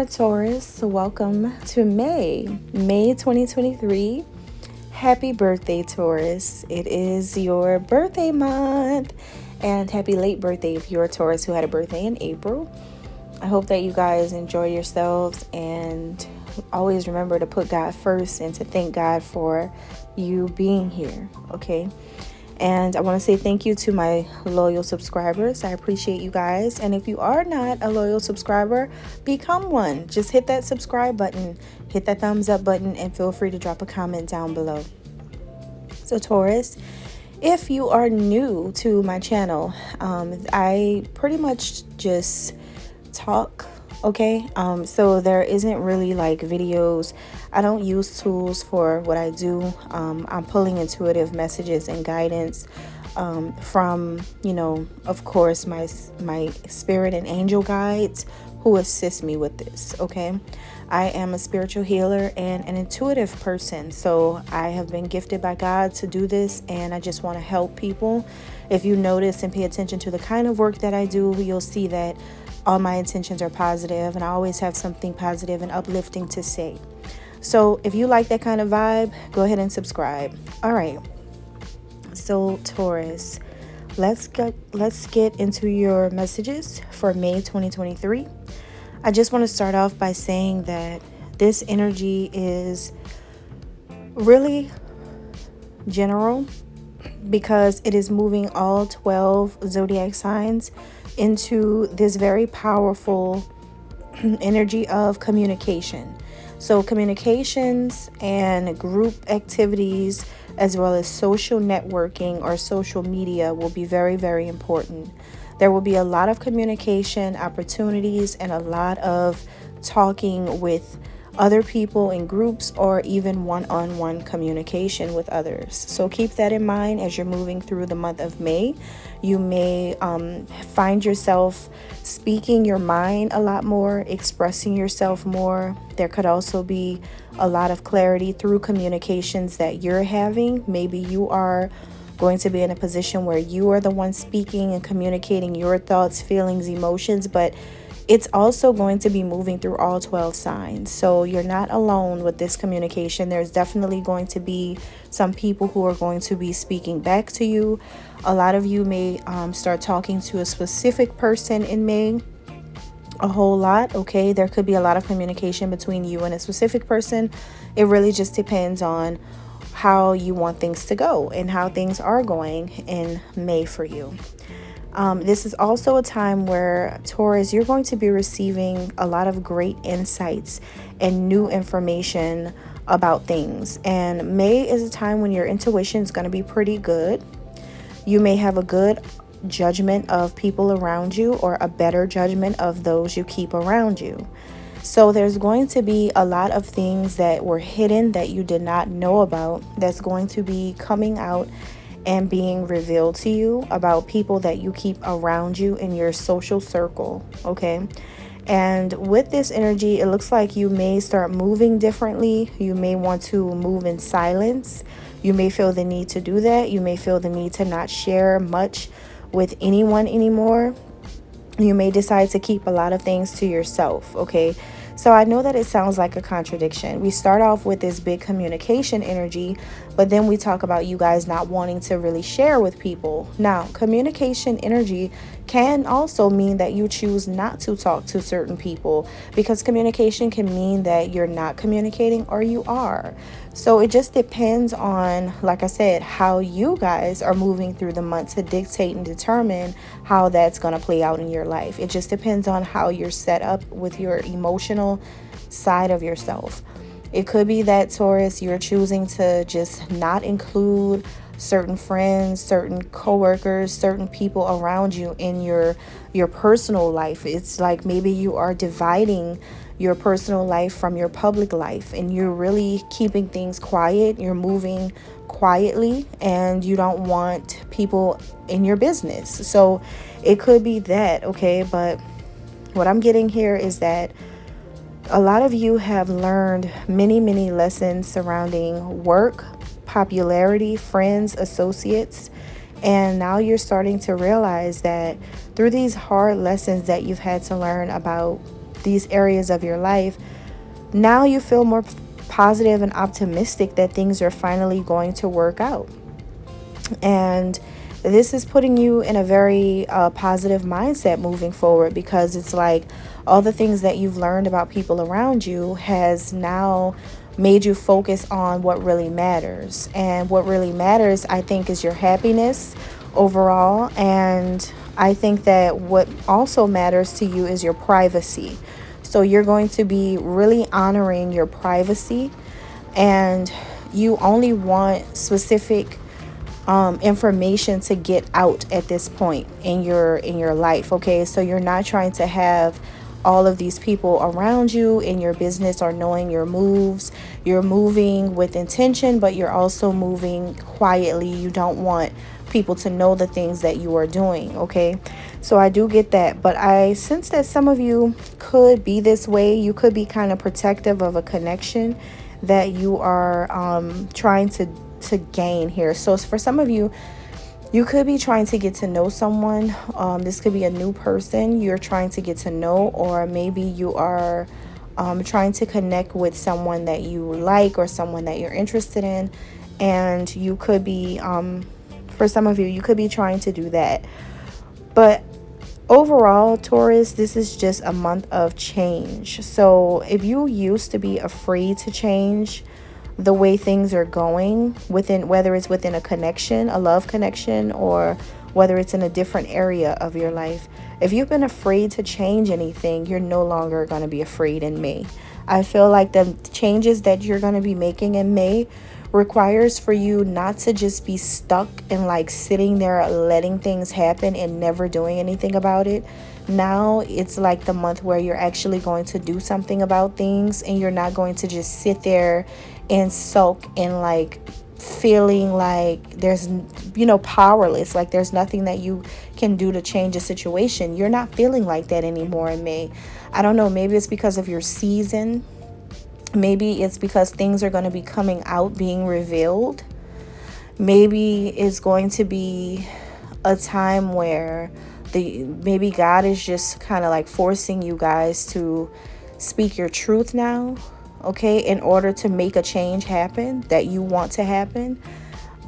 Taurus. Welcome to May 2023. Happy birthday, Taurus. It is your birthday month. And happy late birthday if you're a Taurus who had a birthday in April. I hope that you guys enjoy yourselves and always remember to put God first and to thank God for you being here, okay? And I want to say thank you to my loyal subscribers. I appreciate you guys. And if you are not a loyal subscriber, become one. Just hit that subscribe button, hit that thumbs up button, and feel free to drop a comment down below. So Taurus, if you are new to my channel, I pretty much just talk, okay? So there isn't really like videos. I don't use tools for what I do. I'm pulling intuitive messages and guidance from, of course, my spirit and angel guides who assist me with this, okay? I am a spiritual healer and an intuitive person, so I have been gifted by God to do this, and I just want to help people. If you notice and pay attention to the kind of work that I do, you'll see that all my intentions are positive, and I always have something positive and uplifting to say. So if you like that kind of vibe, go ahead and subscribe. All right. So Taurus, let's get into your messages for May 2023. I just want to start off by saying that this energy is really general because it is moving all 12 zodiac signs into this very powerful energy of communication. So communications and group activities, as well as social networking or social media, will be very, very important. There will be a lot of communication opportunities and a lot of talking with other people in groups or even one-on-one communication with others. So keep that in mind as you're moving through the month of May. You may find yourself speaking your mind a lot more, expressing yourself more. There could also be a lot of clarity through communications that you're having. Maybe you are going to be in a position where you are the one speaking and communicating your thoughts, feelings, emotions, but it's also going to be moving through all 12 signs. So you're not alone with this communication. There's definitely going to be some people who are going to be speaking back to you. A lot of you may start talking to a specific person in May. A whole lot, okay? There could be a lot of communication between you and a specific person. It really just depends on how you want things to go and how things are going in May for you. This is also a time where, Taurus, you're going to be receiving a lot of great insights and new information about things. And May is a time when your intuition is going to be pretty good. You may have a good judgment of people around you or a better judgment of those you keep around you. So there's going to be a lot of things that were hidden that you did not know about that's going to be coming out and being revealed to you about people that you keep around you in your social circle, okay? And with this energy, it looks like you may start moving differently. You may want to move in silence. You may feel the need to do that. You may feel the need to not share much with anyone anymore. You may decide to keep a lot of things to yourself, okay? So I know that it sounds like a contradiction. We start off with this big communication energy, but then we talk about you guys not wanting to really share with people. Now, communication energy can also mean that you choose not to talk to certain people, because communication can mean that you're not communicating or you are. So it just depends on, like I said, how you guys are moving through the month to dictate and determine how that's going to play out in your life. It just depends on how you're set up with your emotional side of yourself. It could be that, Taurus, you're choosing to just not include certain friends, certain coworkers, certain people around you in your personal life. It's like maybe you are dividing your personal life from your public life, and you're really keeping things quiet. You're moving quietly and you don't want people in your business. So it could be that, okay? But what I'm getting here is that a lot of you have learned many, many lessons surrounding work, popularity, friends, associates, and now you're starting to realize that through these hard lessons that you've had to learn about these areas of your life, now you feel more positive and optimistic that things are finally going to work out. And this is putting you in a very positive mindset moving forward, because it's like all the things that you've learned about people around you has now made you focus on what really matters. And what really matters, I think, is your happiness overall. And I think that what also matters to you is your privacy. So you're going to be really honoring your privacy, and you only want specific information to get out at this point in your life. Okay, so you're not trying to have all of these people around you in your business or knowing your moves. You're moving with intention, but you're also moving quietly. You don't want people to know the things that you are doing. Okay, so I do get that, but I sense that some of you could be this way. You could be kind of protective of a connection that you are trying to gain here. So for some of you, you could be trying to get to know someone. This could be a new person you're trying to get to know, or maybe you are trying to connect with someone that you like or someone that you're interested in. And you could be, for some of you, you could be trying to do that. But overall, Taurus, this is just a month of change. So if you used to be afraid to change the way things are going within, whether it's within a connection, a love connection, or whether it's in a different area of your life, if you've been afraid to change anything, you're no longer going to be afraid in May. I feel like the changes that you're going to be making in May requires for you not to just be stuck and like sitting there letting things happen and never doing anything about it. Now it's like the month where you're actually going to do something about things, and you're not going to just sit there and sulk and like feeling like there's, powerless, like there's nothing that you can do to change a situation. You're not feeling like that anymore in May. I don't know, maybe it's because of your season. Maybe it's because things are going to be coming out, being revealed. Maybe it's going to be a time where maybe God is just kind of like forcing you guys to speak your truth now, okay, in order to make a change happen that you want to happen.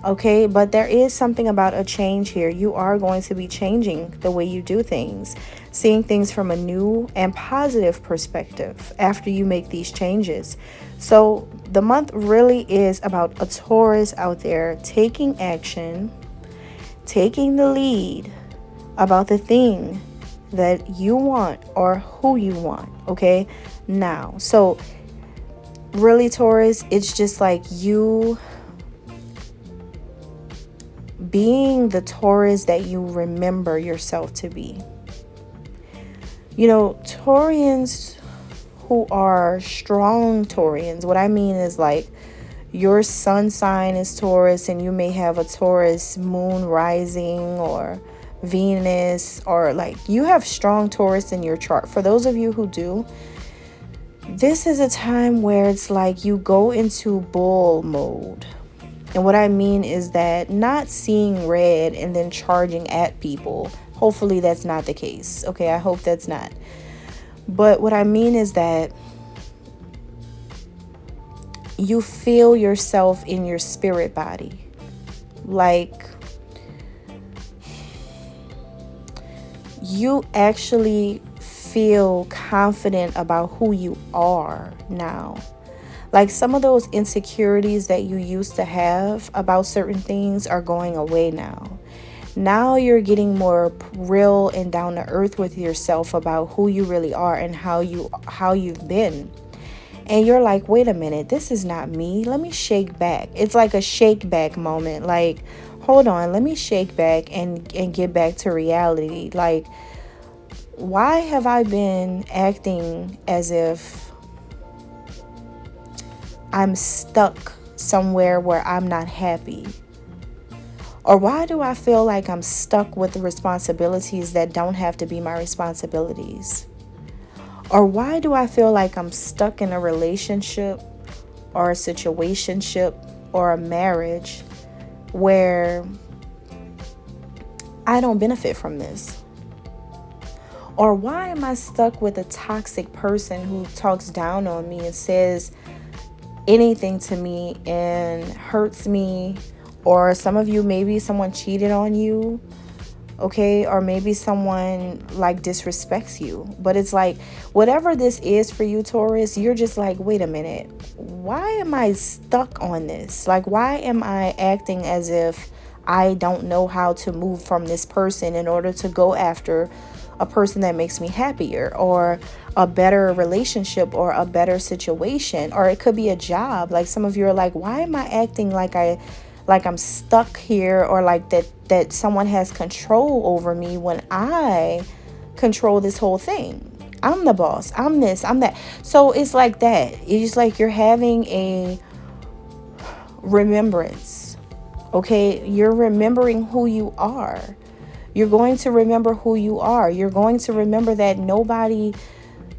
Okay, but there is something about a change here. You are going to be changing the way you do things, seeing things from a new and positive perspective after you make these changes. So the month really is about a Taurus out there taking action, taking the lead about the thing that you want or who you want. Okay, now, so really, Taurus, it's just like you being the Taurus that you remember yourself to be. Taurians who are strong Taurians, what I mean is like your sun sign is Taurus, and you may have a Taurus moon rising or Venus, or like you have strong Taurus in your chart. For those of you who do, this is a time where it's like you go into bull mode. And what I mean is that not seeing red and then charging at people. Hopefully that's not the case. Okay, I hope that's not. But what I mean is that you feel yourself in your spirit body. Like you actually feel confident about who you are now. Like some of those insecurities that you used to have about certain things are going away now. Now you're getting more real and down to earth with yourself about who you really are and how you've been. And you're like, wait a minute, this is not me. Let me shake back. It's like a shake back moment. Like, hold on, let me shake back and get back to reality. Like, why have I been acting as if I'm stuck somewhere where I'm not happy? Or why do I feel like I'm stuck with the responsibilities that don't have to be my responsibilities? Or why do I feel like I'm stuck in a relationship or a situationship or a marriage where I don't benefit from this? Or why am I stuck with a toxic person who talks down on me and says anything to me and hurts me? Or some of you, maybe someone cheated on you, okay? Or maybe someone like disrespects you. But it's like, whatever this is for you, Taurus, you're just like, wait a minute, why am I stuck on this? Like, why am I acting as if I don't know how to move from this person in order to go after a person that makes me happier, or a better relationship, or a better situation? Or it could be a job. Like, some of you are like, why am I acting like I'm stuck here, or like that someone has control over me when I control this whole thing? I'm the boss. I'm this, I'm that. So it's like that. It's just like you're having a remembrance. Okay, you're remembering who you are. You're going to remember who you are. You're going to remember that nobody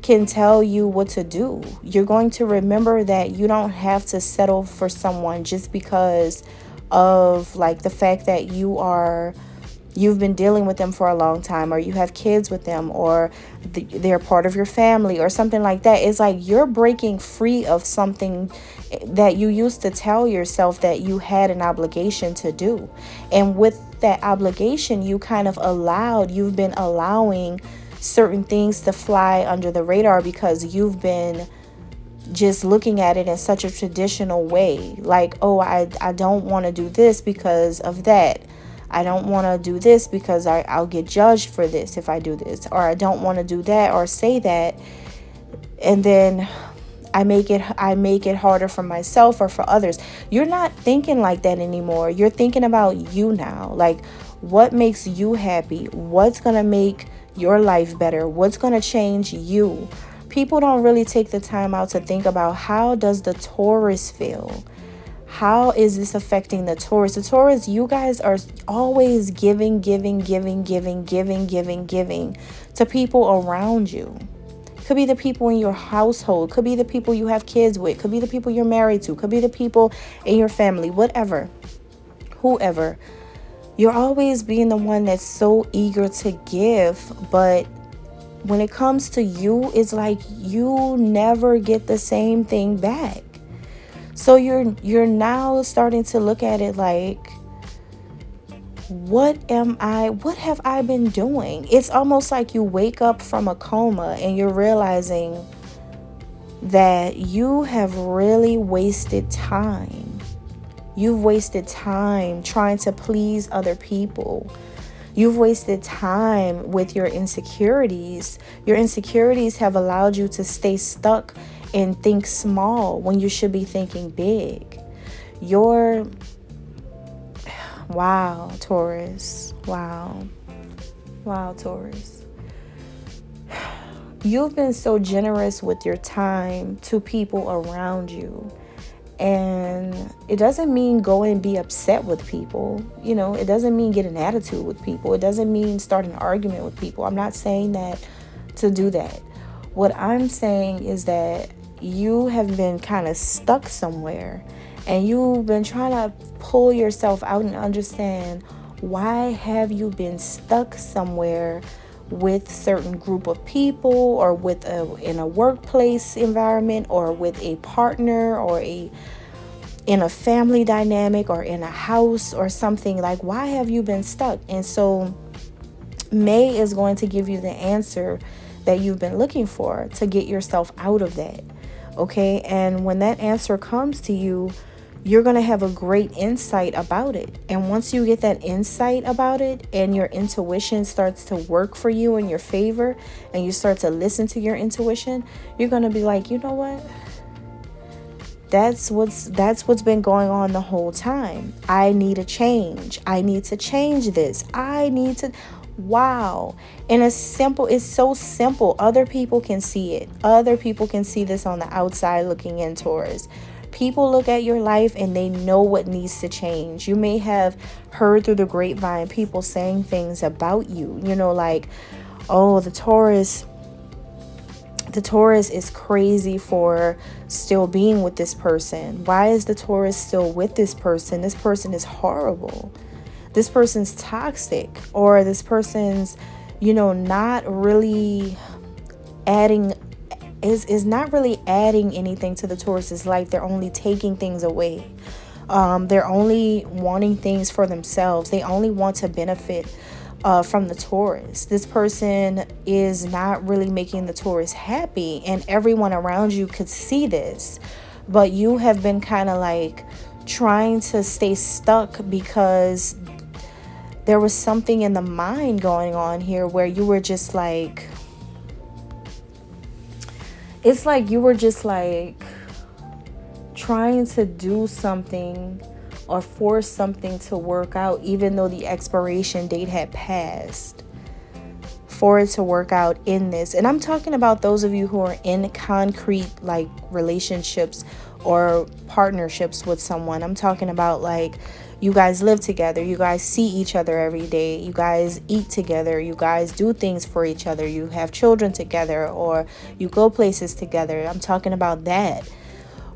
can tell you what to do. You're going to remember that you don't have to settle for someone just because of like the fact that you've been dealing with them for a long time, or you have kids with them, or they're part of your family or something like that. It's like you're breaking free of something that you used to tell yourself that you had an obligation to do. And with that obligation, you've been allowing certain things to fly under the radar because you've been just looking at it in such a traditional way. Like, oh, I don't want to do this because of that. I don't want to do this because I'll get judged for this if I do this. Or I don't want to do that or say that. And then I make it harder for myself or for others. You're not thinking like that anymore. You're thinking about you now. Like, what makes you happy? What's going to make your life better? What's going to change you? People don't really take the time out to think about, how does the Taurus feel? How is this affecting the Taurus? The Taurus, you guys are always giving to people around you. Could be the people in your household. Could be the people you have kids with. Could be the people you're married to. Could be the people in your family. Whatever. Whoever. You're always being the one that's so eager to give. But when it comes to you, it's like you never get the same thing back. So you're now starting to look at it like, what have I been doing? It's almost like you wake up from a coma and you're realizing that you have really wasted time. You've wasted time trying to please other people. You've wasted time with your insecurities. Your insecurities have allowed you to stay stuck and think small when you should be thinking big. Wow, Taurus. Wow, Taurus. You've been so generous with your time to people around you. And it doesn't mean go and be upset with people. You know, it doesn't mean get an attitude with people. It doesn't mean start an argument with people. I'm not saying that to do that. What I'm saying is that you have been kind of stuck somewhere, and you've been trying to pull yourself out and understand, why have you been stuck somewhere with certain group of people, or in a workplace environment, or with a partner, or in a family dynamic, or in a house or something? Like, why have you been stuck? And so May is going to give you the answer that you've been looking for to get yourself out of that. Okay, and when that answer comes to you, you're going to have a great insight about it. And once you get that insight about it, and your intuition starts to work for you in your favor, and you start to listen to your intuition, you're going to be like, you know what? That's what's been going on the whole time. I need a change. I need to change this. Wow. And it's so simple. Other people can see it. Other people can see this on the outside looking in, Taurus. People look at your life and they know what needs to change. You may have heard through the grapevine people saying things about you, you know, like, oh, the Taurus is crazy for still being with this person. Why is the Taurus still with this person? This person is horrible. This person's toxic, or this person's not really adding is not really adding anything to the Taurus's life. They're only taking things away. They're only wanting things for themselves. They only want to benefit from the Taurus. This person is not really making the Taurus happy, and everyone around you could see this, but you have been kind of like trying to stay stuck because there was something in the mind going on here where you were just like, it's like you were just like trying to do something or force something to work out, even though the expiration date had passed, for it to work out in this. And I'm talking about those of you who are in concrete like relationships or partnerships with someone. I'm talking about like you guys live together, you guys see each other every day, you guys eat together, you guys do things for each other, you have children together, or you go places together. I'm talking about that.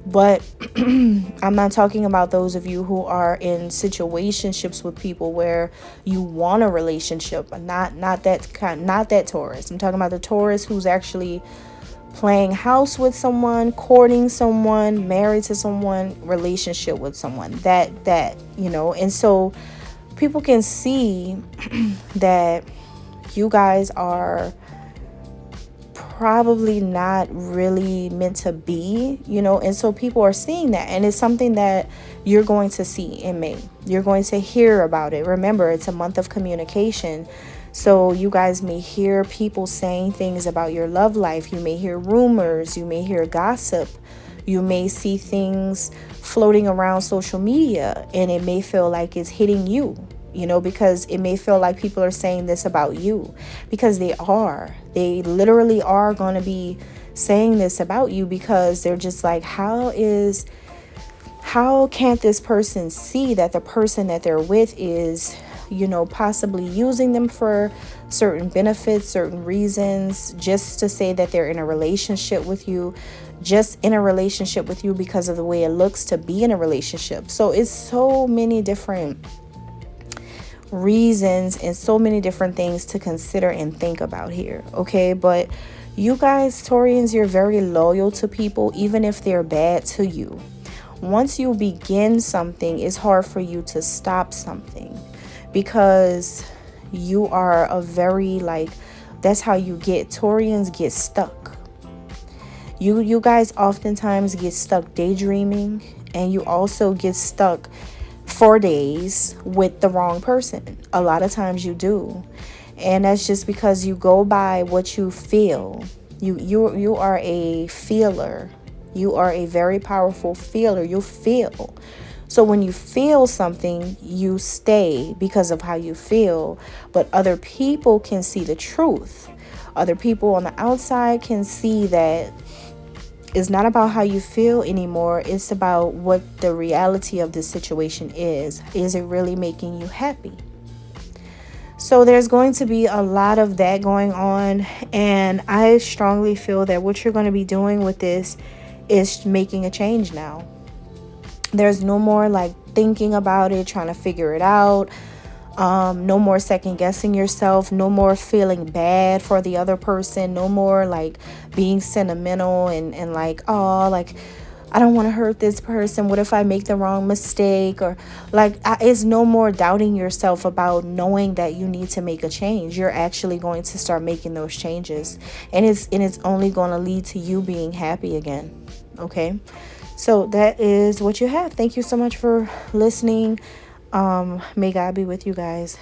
But I'm not talking about those of you who are in situationships with people where you want a relationship. Not that Taurus. I'm talking about the Taurus who's actually playing house with someone, courting someone, married to someone, relationship with someone. That and so people can see that you guys are probably not really meant to be, and so people are seeing that, and it's something that you're going to see in May. You're going to hear about it. Remember, it's a month of communication, so you guys may hear people saying things about your love life. You may hear rumors, you may hear gossip, you may see things floating around social media, and it may feel like it's hitting you, because it may feel like people are saying this about you, because they literally are going to be saying this about you, because they're just like, how can't this person see that the person that they're with is, possibly using them for certain benefits, certain reasons, just to say that they're in a relationship with you, because of the way it looks to be in a relationship. So it's so many different reasons and so many different things to consider and think about here, okay? But you guys, Taurians, you're very loyal to people, even if they're bad to you. Once you begin something, it's hard for you to stop something, because you are a very that's how you get, Taurians get stuck. You guys oftentimes get stuck daydreaming, and you also get stuck for days with the wrong person. A lot of times you do, and that's just because you go by what you feel. You are a feeler. You are a very powerful feeler. You feel. So when you feel something, you stay because of how you feel. But other people can see the truth. Other people on the outside can see that it's not about how you feel anymore. It's about what the reality of this situation is. Is it really making you happy? So there's going to be a lot of that going on. And I strongly feel that what you're going to be doing with this is making a change now. There's no more thinking about it, trying to figure it out. No more second guessing yourself. No more feeling bad for the other person. No more being sentimental and I don't want to hurt this person. What if I make the wrong mistake? Or it's no more doubting yourself about knowing that you need to make a change. You're actually going to start making those changes, and it's only going to lead to you being happy again. Okay, so that is what you have. Thank you so much for listening. May God be with you guys.